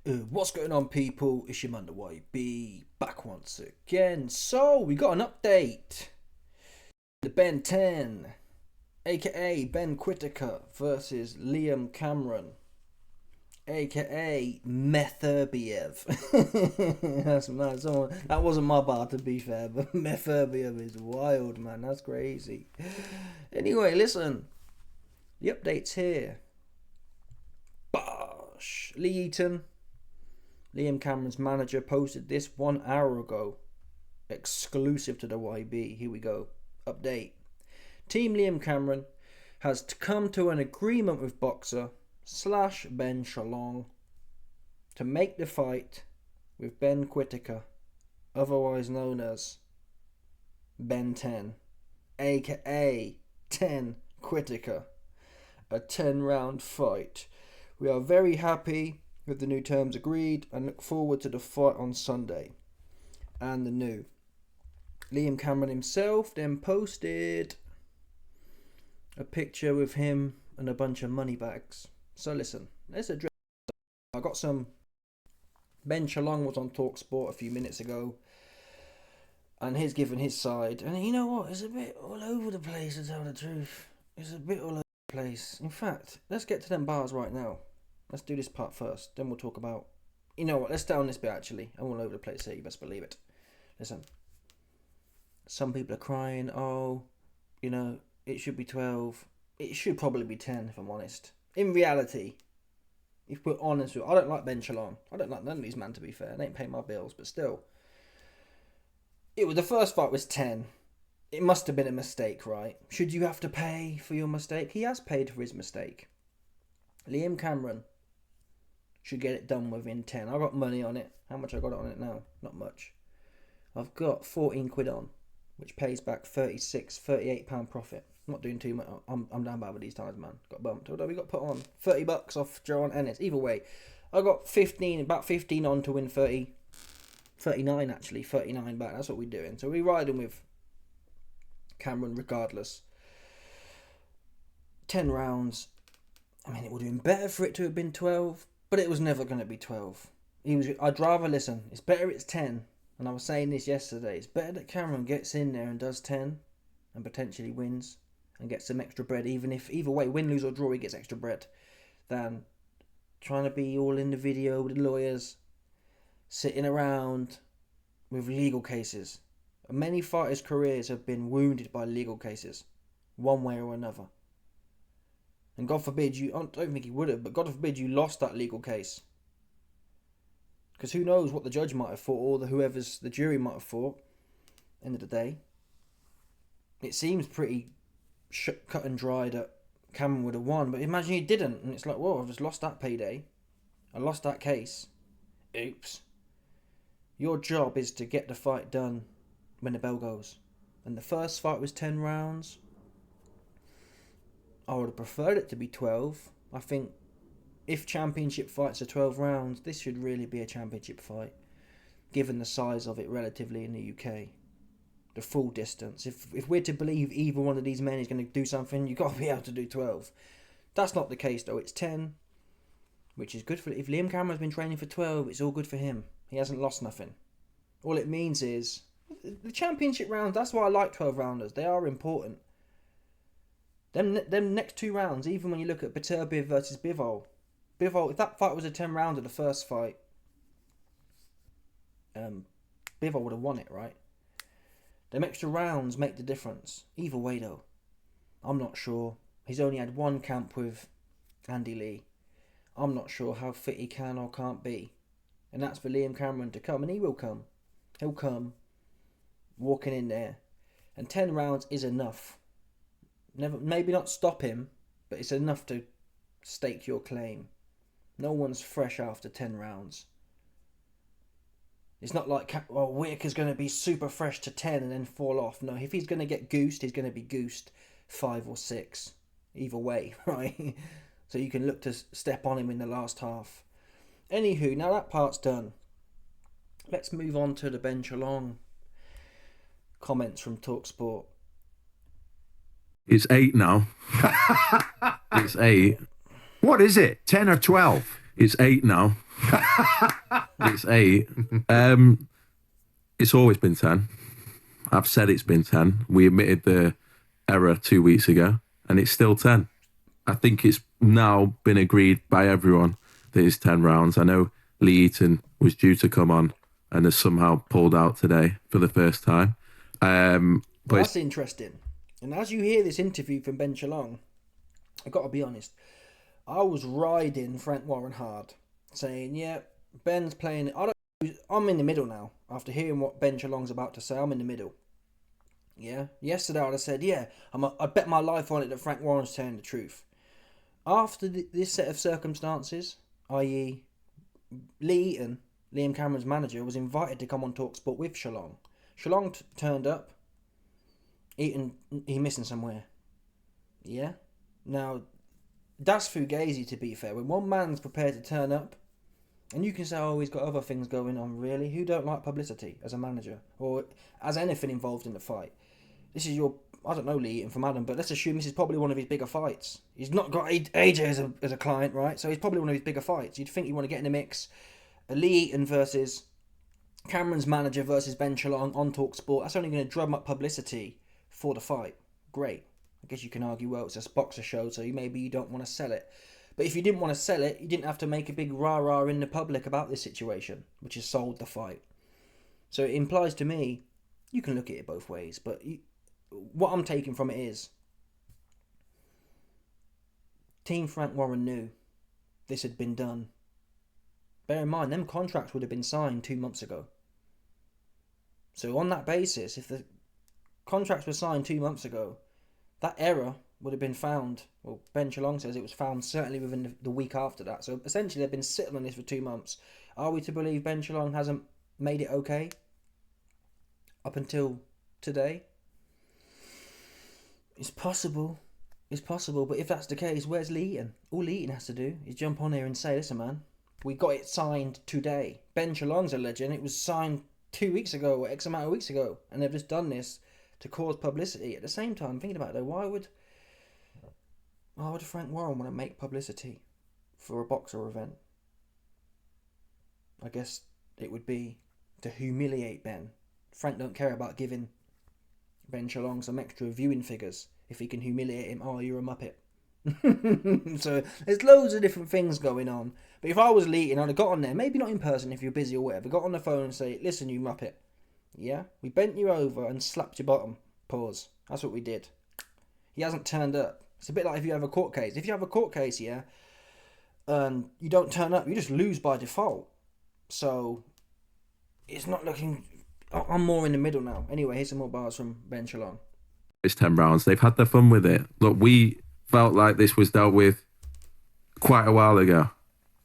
What's going on, people? It's your man, the YB, back once again. So, we got an update. The Ben 10, aka Ben Whittaker, versus Liam Cameron, aka Metherbiev. That's mad. That wasn't my bar, to be fair, but Metherbiev is wild, man. That's crazy. Anyway, listen. The update's here. Bosh. Lee Eaton, Liam Cameron's manager, posted this 1 hour ago, exclusive to the YB. Here we go. Update. Team Liam Cameron has come to an agreement with boxer / Ben Shalom to make the fight with Ben Whittaker, otherwise known as Ben 10, aka 10 Whittaker, a 10-round fight. We are very happy with the new terms agreed and look forward to the fight on Sunday. And the new Liam Cameron himself then posted a picture with him and a bunch of money bags. So listen, let's address. I got some. Ben Shalom was on TalkSport a few minutes ago, and he's given his side. And you know what? It's a bit all over the place, to tell the truth. It's a bit all over the place. In fact, let's get to them bars right now. Let's do this part first, then we'll talk about... You know what, let's stay on this bit actually. I'm all over the place here, you best believe it. Listen. Some people are crying, oh, you know, it should be 12. It should probably be 10, if I'm honest. In reality, if we're honest with... I don't like Ben Shalom. I don't like none of these men, to be fair. They ain't paying my bills, but still. The first fight was 10. It must have been a mistake, right? Should you have to pay for your mistake? He has paid for his mistake. Liam Cameron should get it done within 10. I got money on it. How much I got on it now? Not much. I've got 14 quid on, which pays back 36, 38 pound profit. I'm not doing too much. I'm down bad with these times, man. Got bumped. What we got put on? 30 bucks off Joe Ennis. Either way, I got about 15 on to win 30. 39 actually, 39 back. That's what we're doing. So we're riding with Cameron regardless. 10 rounds. I mean, it would have been better for it to have been 12, but it was never going to be 12. I'd rather, listen, it's better it's 10, and I was saying this yesterday, it's better that Cameron gets in there and does 10, and potentially wins, and gets some extra bread, even if, either way, win, lose or draw, he gets extra bread, than trying to be all in the video with the lawyers, sitting around with legal cases. Many fighters' careers have been wounded by legal cases, one way or another. And God forbid I don't think he would have, but God forbid you lost that legal case. Because who knows what the judge might have thought, or the jury might have thought. End of the day. It seems pretty cut and dry that Cameron would have won, but imagine he didn't, and it's like, whoa, I've just lost that payday. I lost that case. Oops. Your job is to get the fight done when the bell goes. And the first fight was 10 rounds. I would have preferred it to be 12. I think if championship fights are 12 rounds, this should really be a championship fight, given the size of it relatively in the UK. The full distance. If we're to believe either one of these men is going to do something, you've got to be able to do 12. That's not the case though. It's 10, which is good for... If Liam Cameron's been training for 12, it's all good for him. He hasn't lost nothing. All it means is... The championship rounds, that's why I like 12 rounders. They are important. Them next 2 rounds, even when you look at Beterbiev versus Bivol, if that fight was a 10 rounder, the first fight, Bivol would have won it, right? Them extra rounds make the difference. Either way, though, I'm not sure. He's only had one camp with Andy Lee. I'm not sure how fit he can or can't be. And that's for Liam Cameron to come, and he will come. He'll come, walking in there. And 10 rounds is enough. Maybe not stop him, but it's enough to stake your claim. No one's fresh after 10 rounds. It's not like, Whittaker's going to be super fresh to 10 and then fall off. No, if he's going to get goosed, he's going to be goosed 5 or 6. Either way, right? So you can look to step on him in the last half. Anywho, now that part's done. Let's move on to the Ben Shalom comments from TalkSport. It's 8 now. It's 8. What is it? 10 or 12? It's 8 now. It's 8. It's always been 10. I've said it's been 10. We admitted the error 2 weeks ago, and it's still 10. I think it's now been agreed by everyone that it's 10 rounds. I know Lee Eaton was due to come on and has somehow pulled out today for the first time. But that's interesting. And as you hear this interview from Ben Shalom, I've got to be honest, I was riding Frank Warren hard, saying, yeah, Ben's playing. I'm in the middle now. After hearing what Ben Shalom's about to say, I'm in the middle. Yeah. Yesterday I'd have said, yeah, I bet my life on it that Frank Warren's telling the truth. After this set of circumstances, i.e. Lee Eaton, Liam Cameron's manager, was invited to come on TalkSport with Shalom. Shalom turned up. Eaton, he missing somewhere. Yeah? Now, that's fugazi, to be fair. When one man's prepared to turn up, and you can say, oh, he's got other things going on, really. Who don't like publicity as a manager? Or as anything involved in the fight? This is your, I don't know Lee Eaton from Adam, but let's assume this is probably one of his bigger fights. He's not got AJ as a client, right? So he's probably one of his bigger fights. You'd think you want to get in the mix. A Lee Eaton versus Cameron's manager versus Ben Shalom on TalkSport. That's only going to drum up publicity for the fight. Great. I guess you can argue, well, it's a boxer show, so maybe you don't want to sell it. But if you didn't want to sell it, you didn't have to make a big rah-rah in the public about this situation, which has sold the fight. So it implies to me, you can look at it both ways, but what I'm taking from it is, Team Frank Warren knew this had been done. Bear in mind, them contracts would have been signed 2 months ago. So on that basis, if the contracts were signed 2 months ago, that error would have been found. Well, Ben Shalom says it was found certainly within the week after that. So essentially they've been sitting on this for 2 months. Are we to believe Ben Shalom hasn't made it okay up until today? It's possible. It's possible. But if that's the case, where's Lee Eaton? All Lee Eaton has to do is jump on here and say, listen, man, we got it signed today. Ben Shalom's a legend. It was signed 2 weeks ago or X amount of weeks ago. And they've just done this to cause publicity. At the same time, thinking about it though, why would Frank Warren want to make publicity for a boxer event? I guess it would be to humiliate Ben. Frank don't care about giving Ben Shalom some extra viewing figures if he can humiliate him. Oh, you're a muppet. So there's loads of different things going on. But if I was Lee and I'd have got on there, maybe not in person if you're busy or whatever, got on the phone and say, listen, you muppet. Yeah? We bent you over and slapped your bottom. Pause. That's what we did. He hasn't turned up. It's a bit like if you have a court case. If you have a court case, yeah, and you don't turn up, you just lose by default. So it's not looking... I'm more in the middle now. Anyway, here's some more bars from Ben Shalom. It's 10 rounds. They've had their fun with it. Look, we felt like this was dealt with quite a while ago.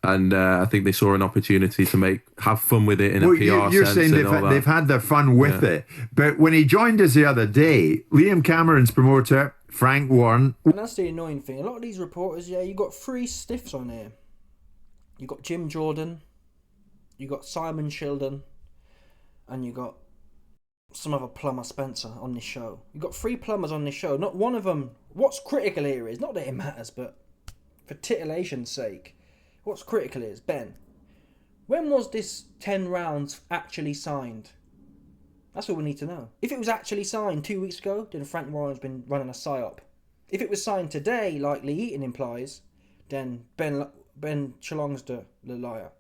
And I think they saw an opportunity to have fun with it in a PR you're sense. Saying they've had their fun with it. But when he joined us the other day, Liam Cameron's promoter, Frank Warren... And that's the annoying thing. A lot of these reporters, you got 3 stiffs on here. You got Jim Jordan, you got Simon Shildon, and you got some other plumber Spencer on this show. You got 3 plumbers on this show. Not one of them... What's critical here is, not that it matters, but for titillation's sake, what's critical is, Ben, when was this 10 rounds actually signed? That's all we need to know. If it was actually signed 2 weeks ago, then Frank Warren's been running a psyop. If it was signed today, like Lee Eaton implies, then Ben Shalom's the liar.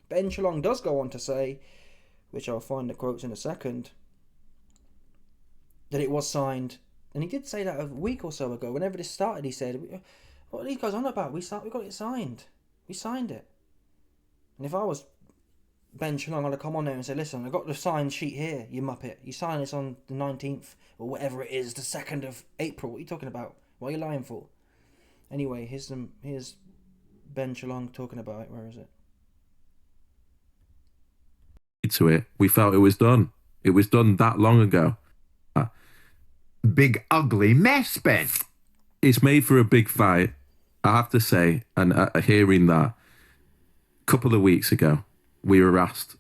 Ben Shalom does go on to say, which I'll find the quotes in a second, that it was signed. And he did say that a week or so ago. Whenever this started, he said, what are these guys on about? We got it signed. We signed it. And if I was Ben Shalom, I'd have come on there and say, listen, I got the signed sheet here, you muppet. You signed this on the 19th, or whatever it is, the 2nd of April. What are you talking about? What are you lying for? Anyway, here's Ben Shalom talking about it. Where is it? To it, we felt it was done. It was done that long ago. Big ugly mess, Ben. It's made for a big fight, I have to say. And hearing that, a couple of weeks ago, we were asked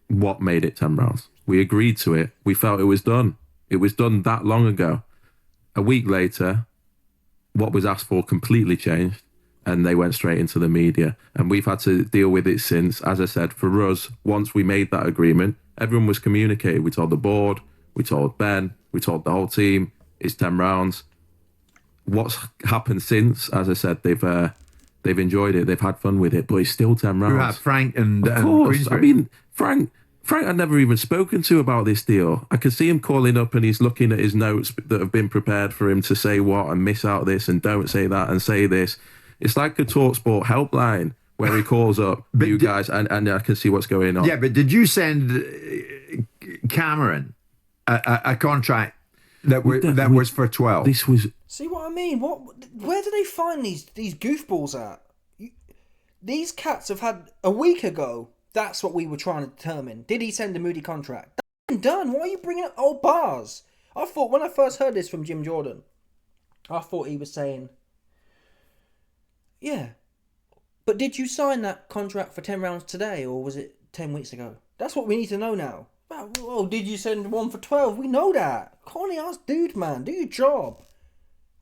what made it 10 rounds. We agreed to it. We felt it was done. It was done that long ago. A week later, what was asked for completely changed. and they went straight into the media. And we've had to deal with it since. As I said, for us, once we made that agreement, everyone was communicated. We told the board, we told Ben, we told the whole team, it's 10 rounds. What's happened since, as I said, they've enjoyed it, they've had fun with it, but it's still 10 rounds. You have Frank and of course. Queensbury. I mean, Frank I'd never even spoken to about this deal. I could see him calling up and he's looking at his notes that have been prepared for him to say what and miss out this and don't say that and say this. It's like a TalkSport helpline where he calls up you guys and I can see what's going on. Yeah, but did you send Cameron a contract that was for 12? This was... See what I mean? Where do they find these goofballs at? These cats have had a week ago. That's what we were trying to determine. Did he send a Moody contract? That's been done. Why are you bringing up old bars? I thought when I first heard this from Jim Jordan, I thought he was saying, yeah, but did you sign that contract for 10 rounds today or was it 10 weeks ago? That's what we need to know now. Well, did you send one for 12? We know that. Connie asked, dude, man, do your job.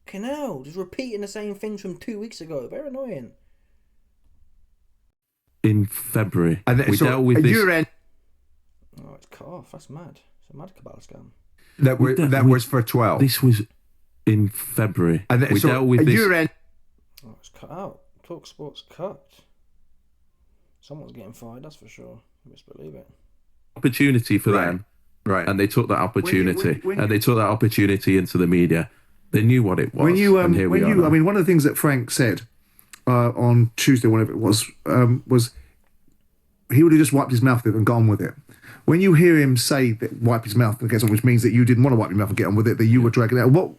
Canal, just repeating the same things from 2 weeks ago. Very annoying. In February, we so dealt with this. Oh, it's cut off. That's mad. It's a mad Kabbalah scam. That was for 12. This was in February. We dealt with this. Oh, it's cut out. TalkSport's cut. Someone's getting fired, that's for sure. Let's believe it. Opportunity for them. Right. And they took that opportunity. And they took that opportunity into the media. They knew what it was. And here we are. I mean, one of the things that Frank said on Tuesday, whenever it was he would have just wiped his mouth with it and gone with it. When you hear him say that wipe his mouth and get on, which means that you didn't want to wipe your mouth and get on with it, that you were dragging it out.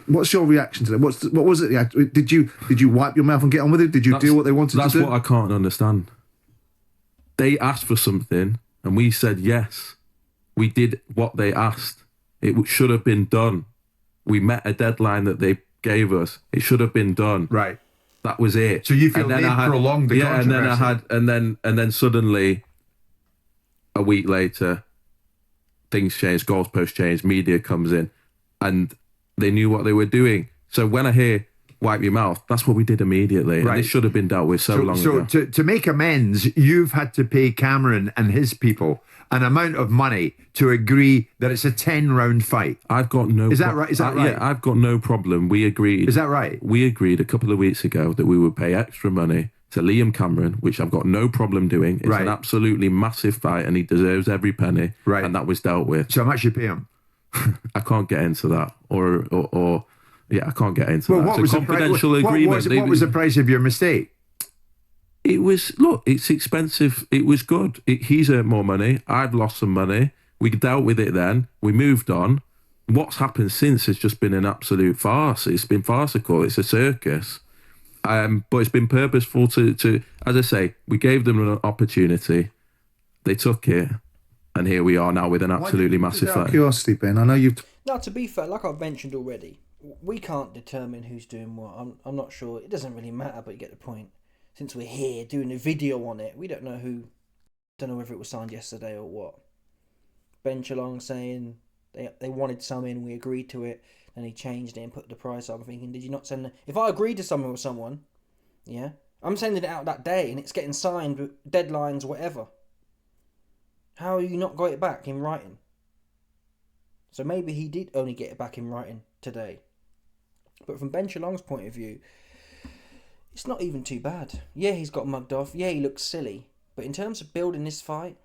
What's your reaction to that? What was it? Did you wipe your mouth and get on with it? Did you do what they wanted to do? That's what I can't understand. They asked for something and we said yes. We did what they asked. It should have been done. We met a deadline that they gave us. It should have been done. Right. That was it. So you feel they prolonged the controversy? And then suddenly, a week later, things changed, goalposts changed, media comes in, and they knew what they were doing. So when I hear wipe your mouth, that's what we did immediately. Right. And it should have been dealt with so long ago. So to make amends, you've had to pay Cameron and his people an amount of money to agree that it's a 10-round fight. I've got no... Is that right? Is that right? Yeah, I've got no problem. We agreed... Is that right? We agreed a couple of weeks ago that we would pay extra money to Liam Cameron, which I've got no problem doing. It's an absolutely massive fight and he deserves every penny. Right. And that was dealt with. So how much you pay him? I can't get into that. Yeah, I can't get into that. What It's was a confidential agreement. What was the price of your mistake? It was, look, it's expensive. It was good. He's earned more money. I've lost some money. We dealt with it then. We moved on. What's happened since has just been an absolute farce. It's been farcical. It's a circus. But it's been purposeful to, as I say, we gave them an opportunity. They took it. And here we are now with an absolutely massive fight. Curiosity, Ben. I know you've... Now, to be fair, like I've mentioned already, we can't determine who's doing what. I'm not sure. It doesn't really matter, but you get the point. Since we're here doing a video on it, we don't know who. Don't know whether it was signed yesterday or what. Ben Chalong saying they wanted some in, we agreed to it, and he changed it and put the price up. I'm thinking, did you not send? If I agreed to something with someone, yeah, I'm sending it out that day and it's getting signed with deadlines, whatever. How you not got it back in writing? So maybe he did only get it back in writing today. But from Ben Chalong's point of view, it's not even too bad. Yeah, he's got mugged off. Yeah, he looks silly. But in terms of building this fight,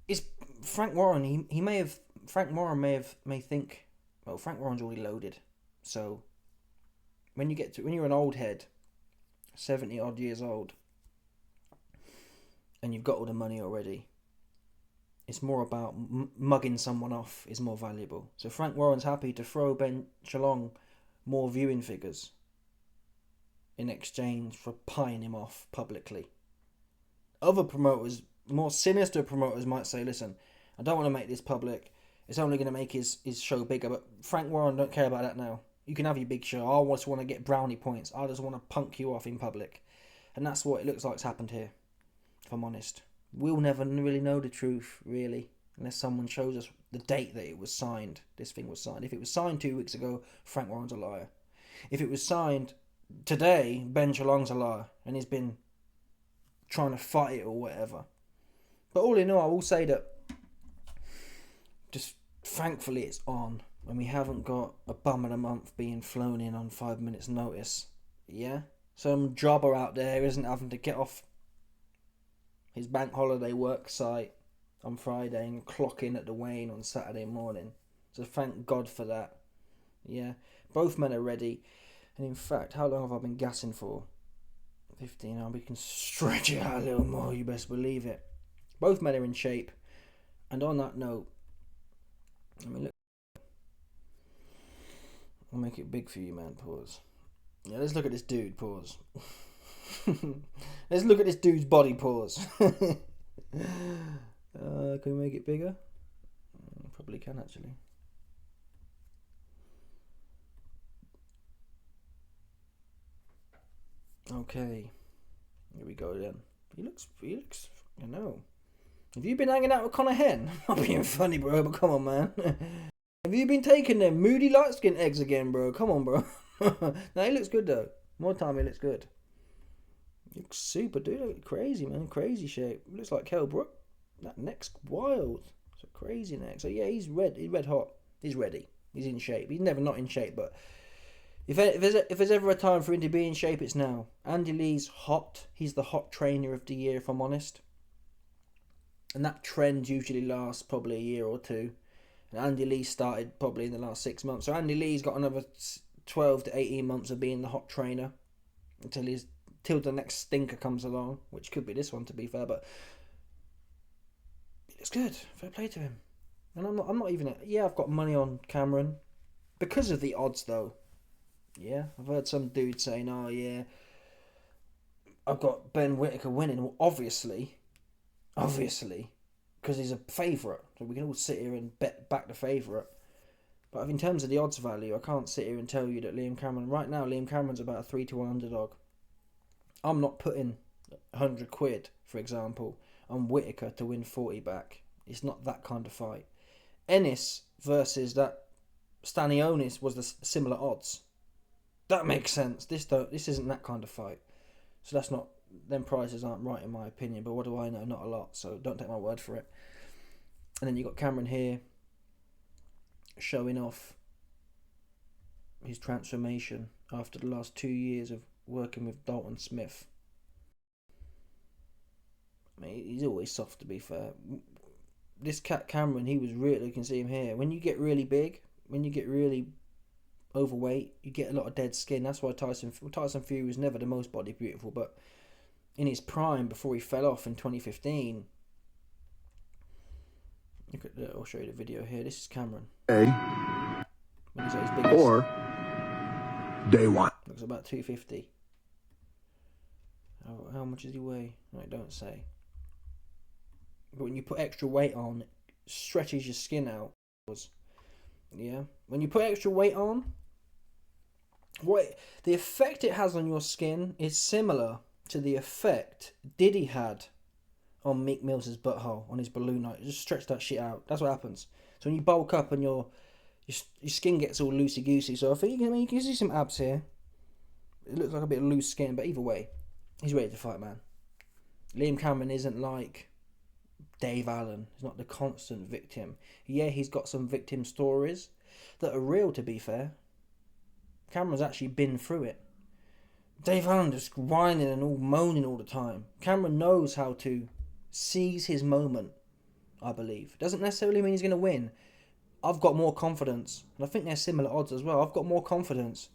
it's Frank Warren. Frank Warren may think, well, Frank Warren's already loaded. So when you're an old head, 70 odd years old, and you've got all the money already, it's more about mugging someone off is more valuable. So Frank Warren's happy to throw Ben Chalong more viewing figures in exchange for pieing him off publicly. Other promoters, more sinister promoters, might say, listen, I don't want to make this public. It's only going to make his show bigger. But Frank Warren don't care about that now. You can have your big show. I just want to get brownie points. I just want to punk you off in public. And that's what it looks like's happened here, if I'm honest. We'll never really know the truth, really, unless someone shows us the date that it was signed. This thing was signed. If it was signed 2 weeks ago, Frank Warren's a liar. If it was signed today Ben Shalom's a liar, and he's been trying to fight it or whatever. But all in all, I will say that just thankfully it's on, and we haven't got a bum of the month being flown in on 5 minutes notice. Yeah? Some jobber out there isn't having to get off his bank holiday work site on Friday and clock in at the Wayne on Saturday morning. So thank God for that. Yeah? Both men are ready. And in fact, how long have I been gassing for? 15. We can stretch it out a little more, you best believe it. Both men are in shape. And on that note, let me look. I'll make it big for you, man. Pause. Yeah, let's look at this dude. Pause. Let's look at this dude's body. Pause. Can we make it bigger? Probably can, actually. Okay. Here we go then. He looks, you know. Have you been hanging out with Connor Hen? I'm being funny, bro, but come on, man. Have you been taking them moody light skin eggs again, bro? Come on, bro. No, he looks good, though. More time, he looks good. He looks super, dude. Look crazy, man. Crazy shape. Looks like Kell Brook. That neck's wild. It's a crazy neck. So, yeah, he's red. He's red hot. He's ready. He's in shape. He's never not in shape, but if there's ever a time for him to be in shape, it's now. Andy Lee's hot. He's the hot trainer of the year, if I'm honest. And that trend usually lasts probably a year or two. And Andy Lee started probably in the last 6 months. So Andy Lee's got another 12 to 18 months of being the hot trainer till the next stinker comes along, which could be this one, to be fair. But it's good. Fair play to him. And I'm not even. Yeah, I've got money on Cameron because of the odds, though. Yeah, I've heard some dude saying, "Oh yeah, I've got Ben Whittaker winning." Well, obviously, because he's a favourite, so we can all sit here and back the favourite. But in terms of the odds value, I can't sit here and tell you that Liam Cameron's about a 3-1 underdog. I'm not putting 100 quid, for example, on Whittaker to win 40 back. It's not that kind of fight. Ennis versus that Stanionis was the similar odds. That makes sense. This isn't that kind of fight. So that's not. Them prices aren't right in my opinion. But what do I know? Not a lot. So don't take my word for it. And then you got Cameron here showing off his transformation after the last 2 years of working with Dalton Smith. I mean, he's always soft, to be fair. This cat Cameron, he was really. You can see him here. When you get really big, when you get really overweight, you get a lot of dead skin. That's why Tyson Fury was never the most body beautiful, but in his prime before he fell off in 2015, look at that. I'll show you the video here. This is Cameron when he's at his biggest, Or day one. looks about 250. How much does he weigh? No, don't say. But when you put extra weight on, it stretches your skin out. Yeah, when you put extra weight on, the effect it has on your skin is similar to the effect Diddy had on Meek Mill's butthole on his balloon night. Just stretch that shit out. That's what happens. So when you bulk up and your skin gets all loosey goosey. So I think you can see some abs here. It looks like a bit of loose skin, but either way, he's ready to fight, man. Liam Cameron isn't like Dave Allen. He's not the constant victim. Yeah, he's got some victim stories that are real, to be fair. Cameron's actually been through it. Dave Allen just whining and all moaning all the time. Cameron knows how to seize his moment, I believe. Doesn't necessarily mean he's going to win. I've got more confidence, and I think they're similar odds as well. I've got more confidence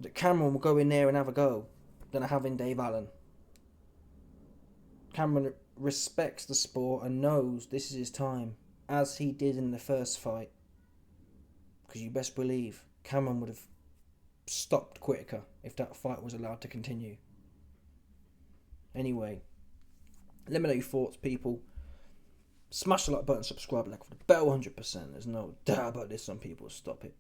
that Cameron will go in there and have a go than I have in Dave Allen. Cameron respects the sport and knows this is his time, as he did in the first fight. Because you best believe Cameron would have stopped Whittaker if that fight was allowed to continue. Anyway, let me know your thoughts, people. Smash the like button, subscribe, like for the bell 100%. There's no doubt about this. Some people stop it.